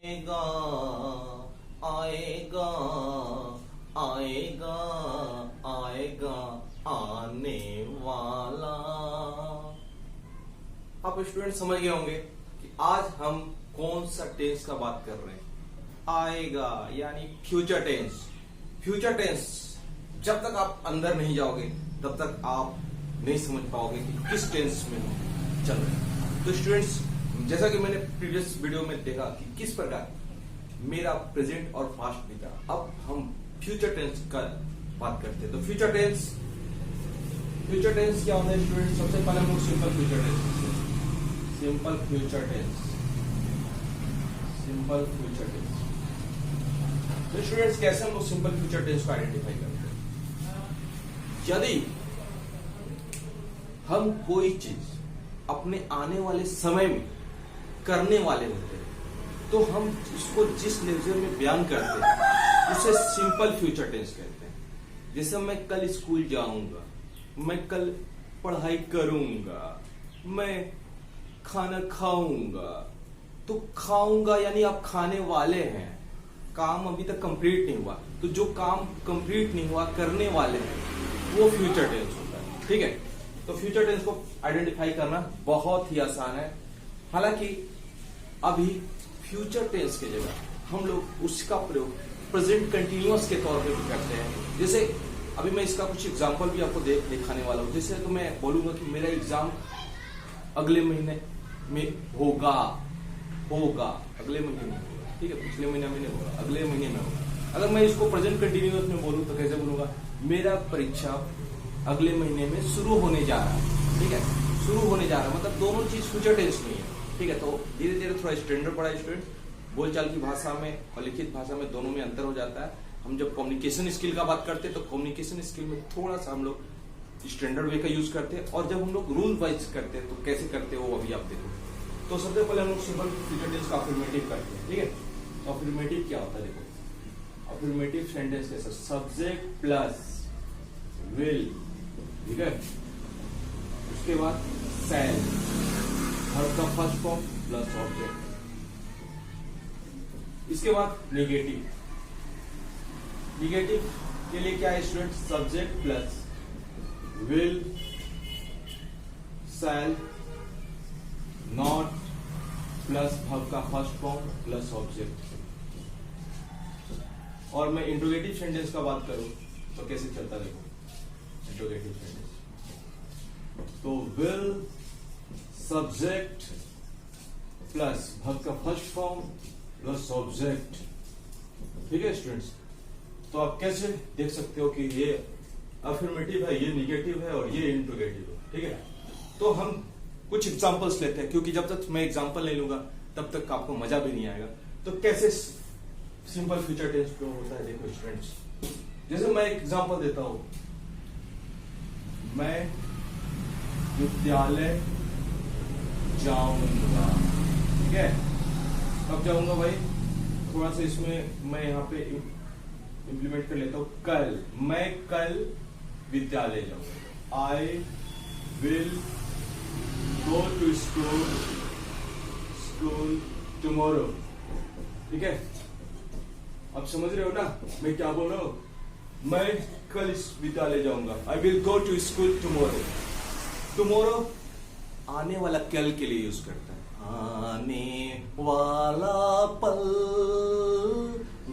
आएगा आएगा आएगा आएगा आने वाला। आप स्टूडेंट समझ गए होंगे कि आज हम कौन सा टेंस का बात कर रहे हैं। आएगा यानी फ्यूचर टेंस। फ्यूचर टेंस जब तक आप अंदर नहीं जाओगे तब तक आप नहीं समझ पाओगे कि किस टेंस में चल रहे हैं। तो स्टूडेंट्स, जैसा कि मैंने प्रीवियस वीडियो में देखा कि किस प्रकार मेरा प्रेजेंट और पास्ट बीता, अब हम फ्यूचर टेंस का बात करते हैं। तो फ्यूचर टेंस क्या होता है स्टूडेंट? सबसे पहले हम लोग सिंपल फ्यूचर टेंस तो स्टूडेंट्स, कैसे हम लोग सिंपल फ्यूचर टेंस को आइडेंटिफाई करते हैं? यदि हम कोई चीज अपने आने वाले समय में करने वाले होते हैं तो हम उसको जिस लेवल में बयान करते हैं उसे सिंपल फ्यूचर टेंस कहते हैं। जैसे मैं कल स्कूल जाऊंगा, मैं कल पढ़ाई करूंगा, मैं खाना खाऊंगा। तो खाऊंगा यानी आप खाने वाले हैं, काम अभी तक कंप्लीट नहीं हुआ, तो जो काम कंप्लीट नहीं हुआ करने वाले हैं वो फ्यूचर टेंस होता है। ठीक है, तो फ्यूचर टेंस को आइडेंटिफाई करना बहुत ही आसान है। हालांकि अभी फ्यूचर टेंस की जगह हम लोग उसका प्रयोग प्रेजेंट कंटिन्यूअस के तौर पे भी करते हैं। जैसे अभी मैं इसका कुछ एग्जांपल भी आपको दिखाने वाला हूं। जैसे तो मैं बोलूंगा कि मेरा एग्जाम अगले महीने में होगा अगले महीने में होगा। ठीक है, पिछले महीने में नहीं होगा, अगले महीने में होगा। अगर मैं इसको प्रेजेंट कंटिन्यूअस में बोलूं तो कैसे बोलूंगा? मेरा परीक्षा अगले महीने में शुरू होने जा रहा है। ठीक है, शुरू होने जा रहा है मतलब दोनों चीज फ्यूचर टेंस में है। ठीक है, तो धीरे धीरे थोड़ा स्टैंडर्ड पड़ा स्टूडेंट। बोलचाल की भाषा में और लिखित भाषा में दोनों में अंतर हो जाता है। हम जब कम्युनिकेशन स्किल का बात करते हैं तो कम्युनिकेशन स्किल में थोड़ा सा हम लोग स्टैंडर्ड वे का यूज करते हैं, और जब हम लोग रूल वाइज करते हैं तो कैसे करते हैं वो अभी आप देखो। तो सबसे पहले हम लोग सिंपल फ्यूचर टेंस का अफर्मेटिव करते हैं। ठीक है, तो अफर्मेटिव क्या होता है? देखो, अफर्मेटिव सेंटेंस कैसा? Subject plus will. ठीक है, उसके बाद शैल, वर्ब का फर्स्ट फॉर्म प्लस ऑब्जेक्ट। इसके बाद नेगेटिव के लिए क्या है student? Subject plus will, shall, not plus verb का फर्स्ट फॉर्म प्लस ऑब्जेक्ट। और मैं इंट्रोगेटिव सेंटेंस का बात करूं तो कैसे चलता? देखो, इंट्रोगेटिव सेंटेंस तो विल, सब्जेक्ट प्लस वर्ब का फर्स्ट फॉर्म प्लस ऑब्जेक्ट। ठीक है स्टूडेंट्स, तो आप कैसे देख सकते हो कि ये अफर्मेटिव है, ये निगेटिव है और ये इंट्रोगेटिव है। ठीक है, तो हम कुछ एग्जांपल्स लेते हैं, क्योंकि जब तक मैं एग्जांपल नहीं लूंगा तब तक आपको मजा भी नहीं आएगा। तो कैसे सिंपल फ्यूचर टेंस प्रो होता है? देखो स्टूडेंट्स, जैसे मैं एक एग्जांपल देता हूं, मैं विद्यालय जाऊंगा। ठीक है, कब जाऊंगा भाई? थोड़ा सा इसमें मैं यहाँ पे इंप्लीमेंट कर लेता हूं। कल, मैं कल विद्यालय जाऊंगा। I will go to school tomorrow. ठीक है, अब समझ रहे हो ना मैं क्या बोल रहा हूं? मैं कल इस विद्यालय जाऊंगा। I will go to school tomorrow. Tomorrow आने वाला कल के लिए यूज करता है। आने वाला पल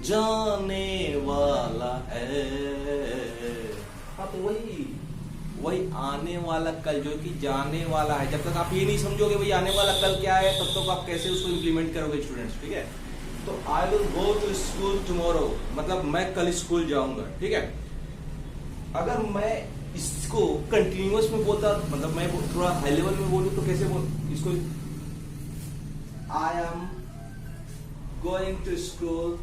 जाने वाला है। हाँ, तो वही आने वाला कल जो कि जाने वाला है। जब तक आप ये नहीं समझोगे भाई आने वाला कल क्या है, तब तक आप कैसे उसको इंप्लीमेंट करोगे स्टूडेंट्स? ठीक है, तो I will go to school tomorrow मतलब मैं कल स्कूल जाऊंगा। ठीक है, अगर मैं इसको कंटिन्यूअस में बोलता, मतलब मैं थोड़ा हाई लेवल में बोलूं तो कैसे बोल इसको? I am going to school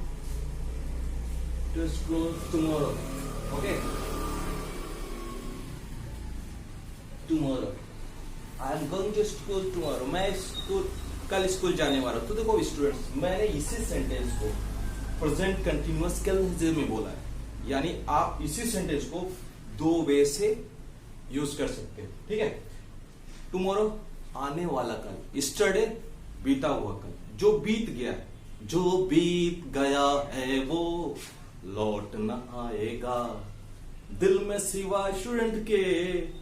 tomorrow. Okay, tomorrow, I am going to school tomorrow. मैं कल स्कूल जाने वाला हूं। तो देखो स्टूडेंट्स, मैंने इसी सेंटेंस को प्रेजेंट कंटिन्यूअस के में बोला है, यानी आप इसी सेंटेंस को दो वे से यूज कर सकते हैं। ठीक है, टुमारो आने वाला कल, यस्टरडे बीता हुआ कल, जो बीत गया जो बीत गया है वो लौट न आएगा, दिल में सिवा स्टूडेंट के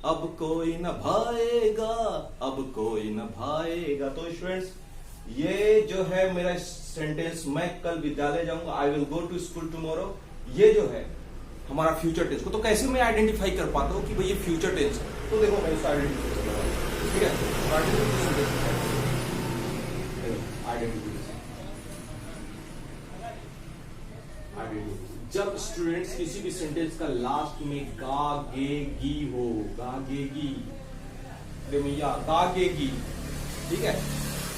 अब कोई न भाएगा, अब कोई न भाएगा। तो स्टूडेंट्स, ये जो है मेरा सेंटेंस, मैं कल विद्यालय जाऊंगा, I will go to school tomorrow, ये जो है हमारा फ्यूचर टेंस को। तो कैसे मैं आइडेंटिफाई कर पाता हूँ कि भाई ये फ्यूचर टेंस है? तो देखो मैं इसका आइडेंटिफाई कर रहा हूं, ठीक है। आइडेंटिफिकेशन, जब स्टूडेंट्स किसी भी सेंटेंस का लास्ट में गा गे गी हो, गा गे गी, भैया गा गे गी, ठीक है।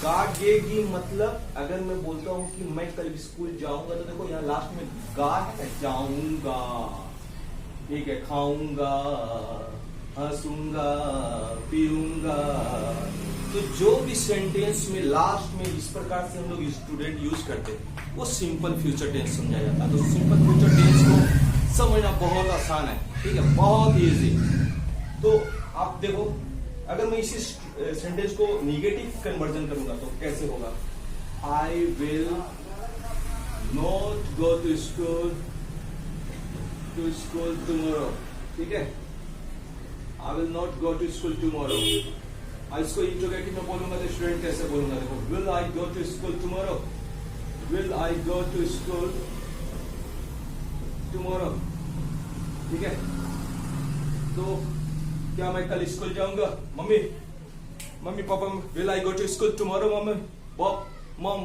गा गे गी मतलब अगर मैं बोलता हूं कि मैं कल स्कूल जाऊंगा, तो देखो यहाँ लास्ट में गा है, जाऊंगा, ठीक है, खाऊंगा, हंसूंगा, पीऊंगा। तो जो भी सेंटेंस में लास्ट में इस प्रकार से हम लोग स्टूडेंट यूज करते हैं वो सिंपल फ्यूचर टेंस समझा जाता है। तो सिंपल फ्यूचर टेंस को समझना बहुत आसान है, ठीक है, बहुत इजी। तो आप देखो, अगर मैं इसी सेंटेंस को निगेटिव कन्वर्जन करूंगा तो कैसे होगा? I will not go to school tomorrow, ठीक है, I will not go to school tomorrow. इसको इंट्रोगेटिव में बोलूंगा तो स्टूडेंट कैसे बोलूंगा? देखो, will I go to school tomorrow, will I go to school tomorrow, ठीक है। तो क्या मैं कल स्कूल जाऊंगा? Mummy papa, will I go to school tomorrow mummy mom.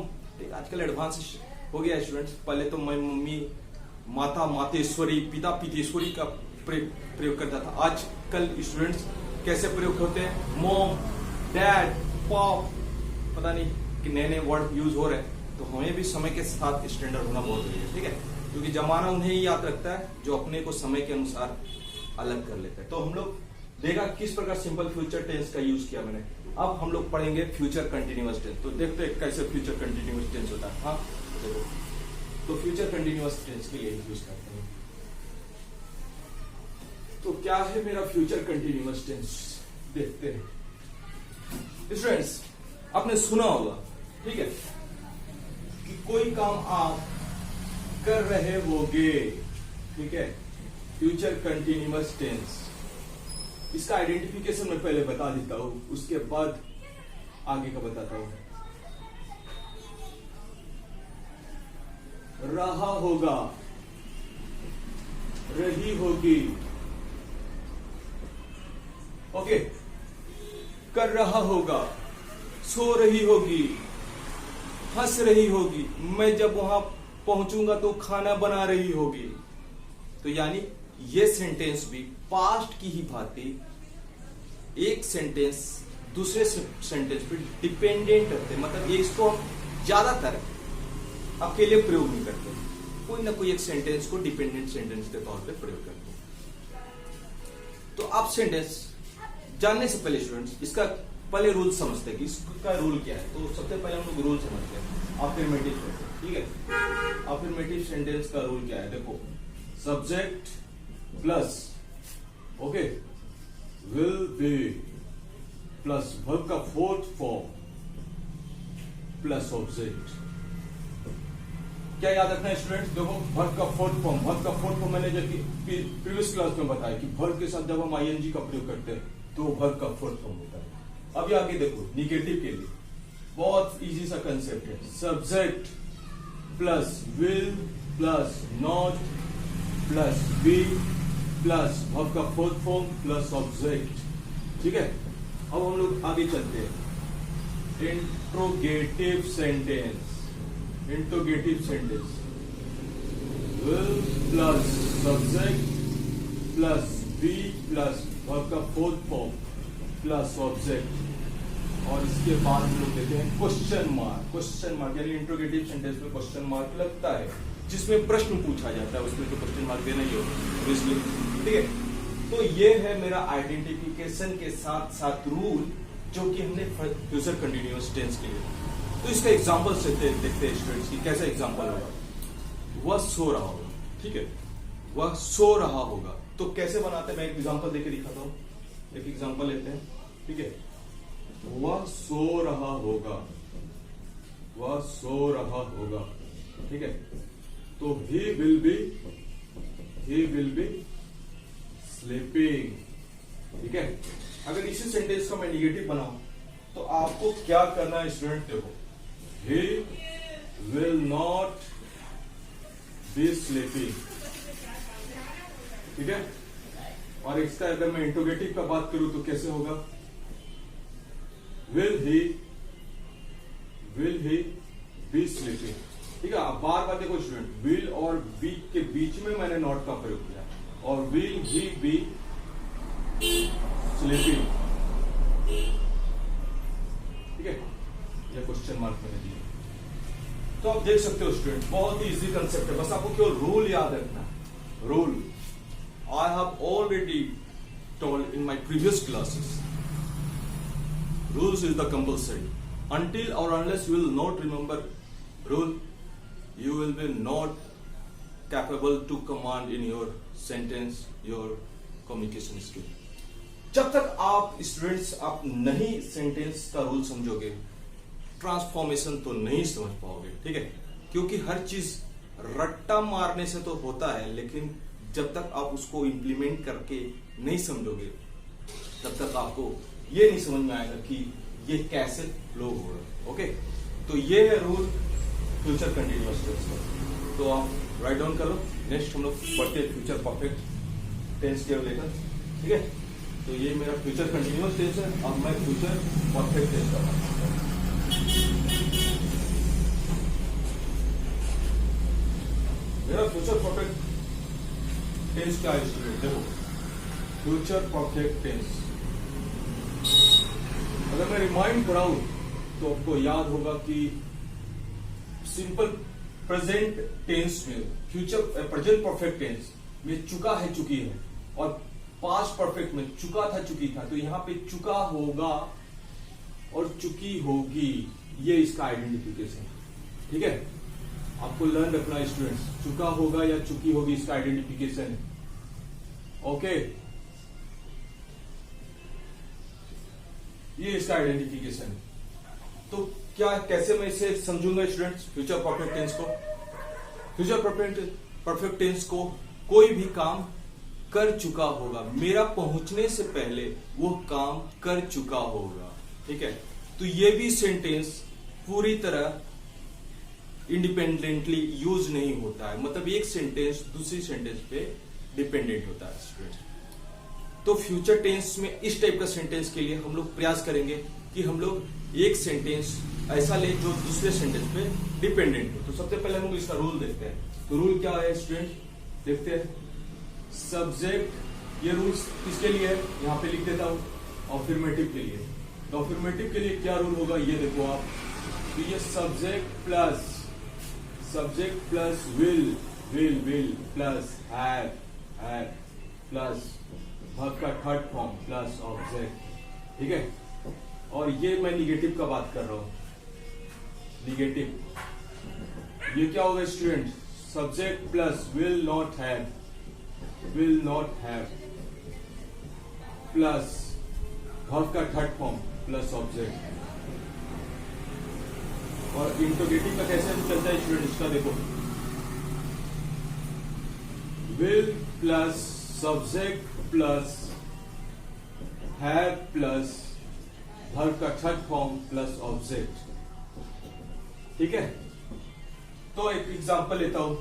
आजकल एडवांस हो गया स्टूडेंट्स। पहले तो मैं मम्मी, माता मातेश्वरी, पिता पितेश्वरी का प्रयोग करता था। आजकल स्टूडेंट्स कैसे प्रयोग होते हैं? मॉम, डैड, पॉप, पता नहीं कि नए नए वर्ड यूज हो रहे हैं। तो हमें भी समय के साथ स्टैंडर्ड होना बहुत जरूरी है, ठीक है, क्योंकि जमाना उन्हें ही याद रखता है जो अपने को समय के अनुसार अलग कर लेते हैं। तो हम लोग देखा किस प्रकार सिंपल फ्यूचर टेंस का यूज किया मैंने। अब हम लोग पढ़ेंगे फ्यूचर कंटिन्यूअस टेंस। तो देखते हैं कैसे फ्यूचर कंटिन्यूअस टेंस होता है। हाँ, देखो, तो फ्यूचर कंटिन्यूअस टेंस के लिए यूज करते हैं। तो क्या है मेरा फ्यूचर कंटिन्यूअस टेंस, देखते हैं। स्टूडेंट्स, आपने सुना होगा, ठीक है, कि कोई काम आप कर रहे होगे, ठीक है, फ्यूचर कंटिन्यूअस टेंस। इसका आइडेंटिफिकेशन मैं पहले बता देता हूं, उसके बाद आगे का बताता हूं। रहा होगा, रही होगी, ओके, कर रहा होगा, सो रही होगी, हंस रही होगी, मैं जब वहां पहुंचूंगा तो खाना बना रही होगी। तो यानी ये सेंटेंस भी पास्ट की ही भांति एक सेंटेंस दूसरे सेंटेंस पे डिपेंडेंट रहते, मतलब ये इसको हम ज्यादातर अकेले प्रयोग नहीं करते, कोई ना कोई एक सेंटेंस को डिपेंडेंट सेंटेंस के तौर पे प्रयोग करते हैं। तो आप सेंटेंस जानने से पहले स्टूडेंट्स इसका पहले रूल समझते हैं कि इसका रूल क्या है। तो सबसे पहले हम लोग रूल समझते हैं अफर्मेटिव सेंटेंस, ठीक है। अफर्मेटिव सेंटेंस का रूल क्या है? देखो, subject plus, okay, will be plus verb का फोर्थ फॉर्म प्लस ऑब्जेक्ट। क्या याद रखना है स्टूडेंट्स? देखो, वर्ब का फोर्थ फॉर्म मैंने जब प्रीवियस क्लास में बताया कि वर्ब के साथ जब हम आईएनजी का प्रयोग करते हैं तो वर्ब का फोर्थ फॉर्म होता है। अभी आगे देखो, निगेटिव के लिए बहुत इजी सा कंसेप्ट है, subject plus will plus not plus be plus verb का फोर्थ फॉर्म प्लस ऑब्जेक्ट, ठीक है। अब हम लोग आगे चलते हैं। Interrogative sentence, will plus subject plus be plus verb का फोर्थ फॉर्म प्लस ऑब्जेक्ट, और इसके बाद हम लोग देते हैं क्वेश्चन मार्क यानी इंट्रोगेटिव सेंटेंस में क्वेश्चन मार्क लगता है जिसमें प्रश्न पूछा जाता है, उसमें तो क्वेश्चन मार्क देना ही होगा, इसलिए, ठीक है। तो ये है मेरा आइडेंटिफिकेशन के साथ साथ रूल जो कि हमने फ्यूचर कंटिन्यूअस टेंस के लिए। तो इसका एग्जांपल से देखते हैं स्टूडेंट्स की कैसा एग्जांपल होगा। वह सो रहा होगा, ठीक है, वह सो रहा होगा। तो कैसे बनाते हैं, मैं एक एग्जांपल देके दिखाता हूं। एक एग्जांपल लेते हैं, ठीक है। वह सो रहा होगा, वह सो रहा होगा, ठीक है। तो ही विल बी स्लीपिंग, ठीक है। अगर इसी सेंटेंस का मैं निगेटिव बनाऊं तो आपको क्या करना है स्टूडेंट, देखो, he will not be sleeping, ठीक है। और इसका अगर मैं इंट्रोगेटिव का बात करूं तो कैसे होगा, विल ही बी स्लीपिंग, ठीक है। आप बार बार देखो स्टूडेंट, विल और बी के बीच में मैंने नॉट का प्रयोग किया, और विल ही बी स्लीपिंग, ठीक है। ये क्वेश्चन मार्क मैंने दिया। तो आप देख सकते हो स्टूडेंट, बहुत ही इजी कंसेप्ट है, बस आपको केवल रूल याद रखना है। Rule I have already told in my previous classes. Rules is the compulsory. Until or unless you will not remember rule, you will be not capable to command in your sentence, your communication skill. जब तक आप students आप नहीं sentence का rule समझोगे, transformation तो नहीं समझ पाओगे, ठीक है। क्योंकि हर चीज रट्टा मारने से तो होता है, लेकिन जब तक आप उसको इम्प्लीमेंट करके नहीं समझोगे, तब तक आपको ये नहीं समझ में आएगा कि ये कैसे फ्लो हो रहा है, ओके। तो ये है रूल फ्यूचर कंटिन्यूअस टेंस का। तो आप राइट डाउन करो। नेक्स्ट हम लोग पढ़ते हैं फ्यूचर परफेक्ट टेंस के लेकर, ठीक है। तो ये मेरा फ्यूचर कंटिन्यूअस टेंस है, अब मैं फ्यूचर परफेक्ट टेंस का बात करता हूं। मेरा फ्यूचर परफेक्ट टेंस क्या है स्टूडेंट, देखो, फ्यूचर परफेक्ट टेंस अगर मैं रिमाइंड कराऊं तो आपको याद होगा कि सिंपल प्रेजेंट टेंस में प्रेजेंट परफेक्ट टेंस में चुका है, चुकी है, और पास्ट परफेक्ट में चुका था, चुकी था। तो यहां पे चुका होगा और चुकी होगी, ये इसका आइडेंटिफिकेशन, ठीक है। आपको लर्न रखना है स्टूडेंट्स, चुका होगा या चुकी होगी इसका आइडेंटिफिकेशन है, ओके। ये इसका आइडेंटिफिकेशन है। तो क्या कैसे मैं इसे समझूंगा स्टूडेंट्स, फ्यूचर परफेक्ट टेंस को? फ्यूचर परफेक्ट टेंस को कोई भी काम कर चुका होगा, मेरा पहुंचने से पहले वो काम कर चुका होगा, ठीक है। तो ये भी सेंटेंस पूरी तरह इंडिपेंडेंटली यूज नहीं होता है, मतलब एक सेंटेंस दूसरी सेंटेंस पे डिपेंडेंट होता है स्टूडेंट्स। तो फ्यूचर टेंस में इस टाइप का सेंटेंस के लिए हम लोग प्रयास करेंगे कि हम लोग एक सेंटेंस ऐसा ले जो दूसरे सेंटेंस पे डिपेंडेंट हो। तो सबसे पहले हम लोग इसका रूल देखते हैं। तो रूल क्या है स्टूडेंट, देखते हैं। सब्जेक्ट, ये रूल किसके लिए है, यहां पे लिख देता हूं, अफर्मेटिव के लिए। तो अफर्मेटिव के लिए क्या रूल होगा, ये देखो आप, तो ये subject plus will plus have plus verb का थर्ड फॉर्म प्लस ऑब्जेक्ट, ठीक है। और ये मैं निगेटिव का बात कर रहा हूं, निगेटिव ये क्या होगा student, subject plus will not have plus verb का थर्ड फॉर्म प्लस ऑब्जेक्ट। और इंट्रोगेटिव का कैसे चलता है स्टूडेंट, इसका देखो, will plus subject plus have plus verb का थर्ड फॉर्म प्लस ऑब्जेक्ट, ठीक है। तो एक एग्जांपल लेता हूं,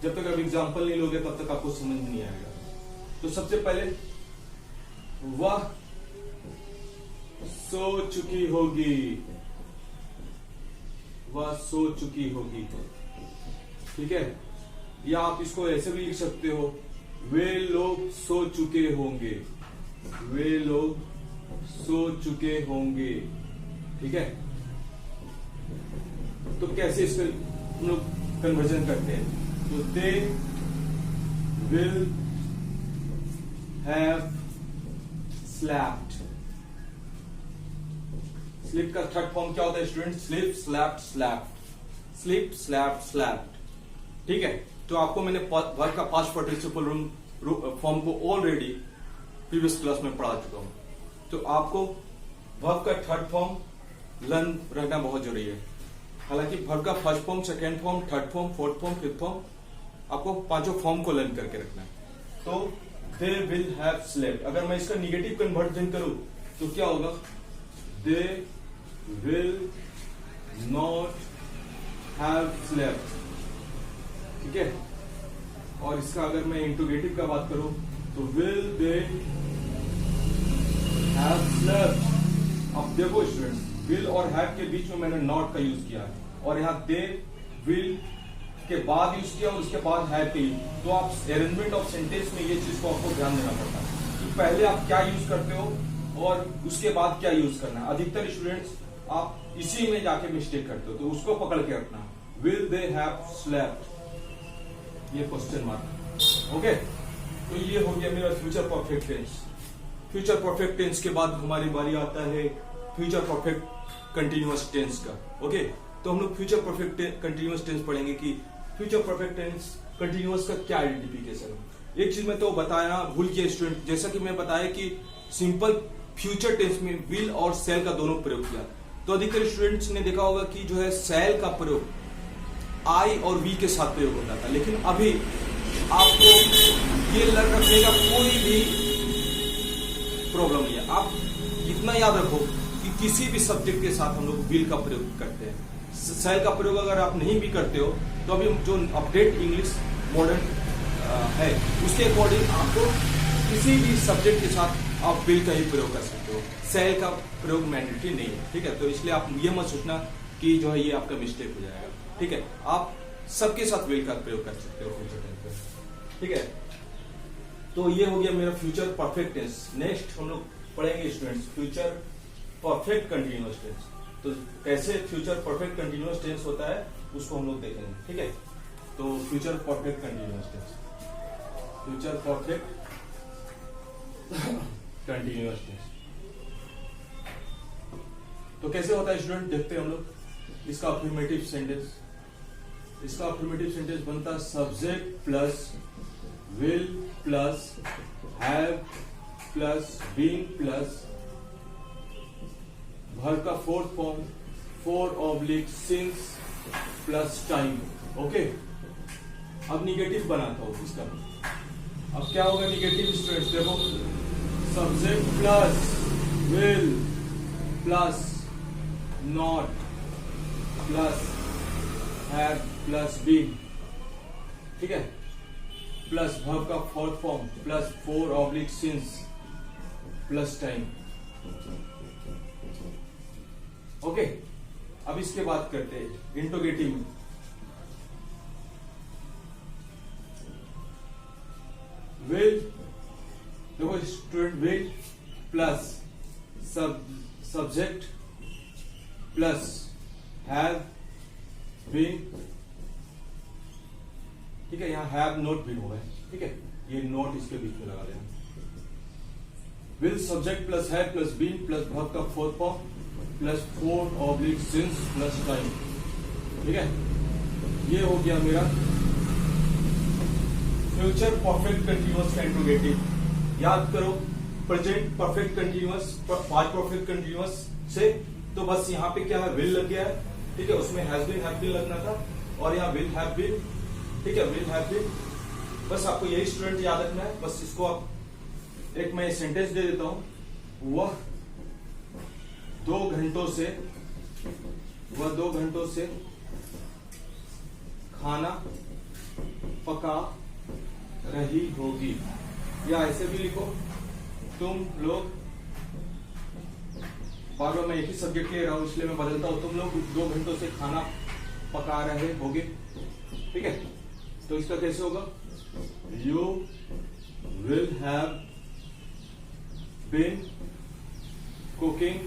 जब तक आप एग्जांपल नहीं लोगे तब तक आपको समझ नहीं आएगा। तो सबसे पहले, वह सो चुकी होगी, ठीक है। या आप इसको ऐसे भी लिख सकते हो, वे लोग सो चुके होंगे, ठीक है। तो कैसे इसको हम लोग कन्वर्जन करते हैं, तो they will have slapped. Slip का थर्ड फॉर्म क्या होता है स्टूडेंट, स्लिप स्लैप्ड, ठीक है। तो आपको मैंने वर्ब का पास्ट पार्टिसिपल फॉर्म को ऑलरेडी प्रीवियस क्लास में पढ़ा चुका हूं। तो आपको वर्ब का थर्ड फॉर्म लर्न रहना बहुत जरूरी है। हालांकि वर्ब का first form, second form, third form, fourth form, fifth form, आपको पांचों फॉर्म को लर्न करके रखना है। तो दे विल हैव स्लेप्ट, अगर मैं इसका निगेटिव कन्वर्जन करूं तो क्या होगा? They will not have slept, ठीक है। और इसका अगर मैं इंट्रोगेटिव का बात करूं तो विल दे हैव स्लेप्ट। अब देखो स्टूडेंट्स, विल और हैव के बीच में मैंने नॉट का यूज किया है और यहाँ दे विल के बाद यूज किया और उसके बाद हैव का यूज। तो आप अरेंजमेंट ऑफ सेंटेंस में ये चीज को आपको ध्यान देना पड़ता है कि पहले आप क्या यूज करते हो और उसके बाद क्या यूज करना है। अधिकतर स्टूडेंट्स आप इसी में जाके मिस्टेक करते हो, तो उसको पकड़ के रखना। विल दे हैव स्लेप्ट, ये क्वेश्चन मार्क, ओके। तो ये हो गया मेरा future perfect tense. Future perfect tense के बाद हमारी बारी आता है फ्यूचर परफेक्ट कंटिन्यूअस टेंस का, ओके। तो हम लोग फ्यूचर परफेक्ट कंटिन्यूअस टेंस पढ़ेंगे कि फ्यूचर परफेक्ट टेंस कंटिन्यूअस का क्या आइडेंटिफिकेशन है। एक चीज मैं तो बताया भूल किया स्टूडेंट, जैसा कि मैं बताया कि सिंपल फ्यूचर टेंस में विल और सेल का दोनों प्रयोग किया, तो अधिकतर स्टूडेंट्स ने देखा होगा कि जो है सेल का प्रयोग आई और वी के साथ प्रयोग होता था। लेकिन अभी आपको ये लर्न रखने का कोई भी प्रॉब्लम नहीं है। आप इतना याद रखो कि किसी भी सब्जेक्ट के साथ हम लोग विल का प्रयोग करते हैं। सेल का प्रयोग अगर आप नहीं भी करते हो तो अभी जो अपडेट इंग्लिश मॉडर्न है उसके अकॉर्डिंग आपको किसी भी सब्जेक्ट के साथ आप विल का ही प्रयोग कर सकते हो। सेल का प्रयोग मैंडेटरी नहीं है, ठीक है। तो इसलिए आप ये मत सोचना कि जो है ये आपका मिस्टेक हो जाएगा, ठीक है। आप सबके साथ विल का प्रयोग कर सकते हो फ्यूचर टेंस में, ठीक है। तो ये हो गया मेरा फ्यूचर परफेक्ट टेंस। नेक्स्ट हम लोग पढ़ेंगे students future perfect continuous tense. तो कैसे फ्यूचर परफेक्ट कंटिन्यूअस टेंस होता है उसको हम लोग देखेंगे, ठीक है। तो future perfect continuous tense, future perfect continuous tense तो कैसे होता है स्टूडेंट, देखते हैं हम लोग। इसका अफर्मेटिव सेंटेंस, इसका अफर्मेटिव सेंटेंस बनता है subject plus will plus have plus being plus verb का fourth form since plus time, okay. अब निगेटिव बनाता हूं इसका। अब क्या होगा निगेटिव स्टूडेंट्स, देखो subject plus will plus not plus have plus being, ठीक है, प्लस वर्ब का fourth form plus since plus time, okay. अब इसके बाद करते हैं इंट्रोगेटिव में। विल, देखो student, will plus subject plus have been, ठीक है। यहां हैव नॉट बीन होगा, ठीक है, ये नॉट इसके बीच में लगा देना। Will subject plus have plus been plus verb का fourth form plus since plus time, ठीक है। ये हो गया मेरा फ्यूचर परफेक्ट कंटिन्यूअस का इंट्रोगेटिव। याद करो present perfect continuous, past perfect continuous से तो बस यहाँ पे क्या है, विल लग गया है, ठीक है। उसमें हैज बीन हैव बीन लगना था और यहाँ विल हैव बीन, ठीक है, विल हैव बीन। बस आपको यही स्टूडेंट याद रखना है। बस इसको आप एक मैं सेंटेंस दे देता हूं। वह 2 घंटों से खाना पका रही होगी, या ऐसे भी लिखो, तुम लोग, बार बार मैं एक ही सब्जेक्ट ले रहा हूं इसलिए मैं बदलता हूं, तुम लोग 2 घंटों से खाना पका रहे होगे, ठीक है। तो इसका कैसे होगा, you will have been cooking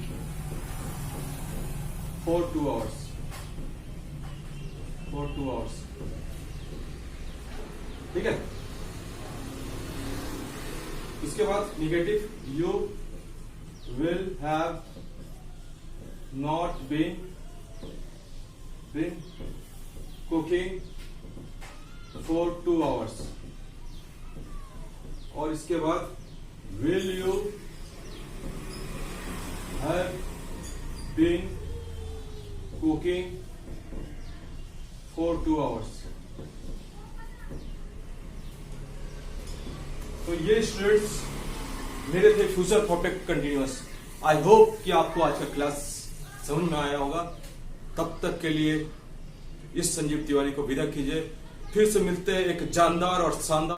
for 2 hours, ठीक है। इसके बाद negative, you will have not been cooking for 2 hours, और इसके बाद will you have been cooking for 2 hours। तो ये स्टूडेंट्स मेरे थे future perfect continuous. I hope कि आपको आज का क्लास समझ में आया होगा। तब तक के लिए इस संजीव तिवारी को विदा कीजिए। फिर से मिलते हैं एक जानदार और शानदार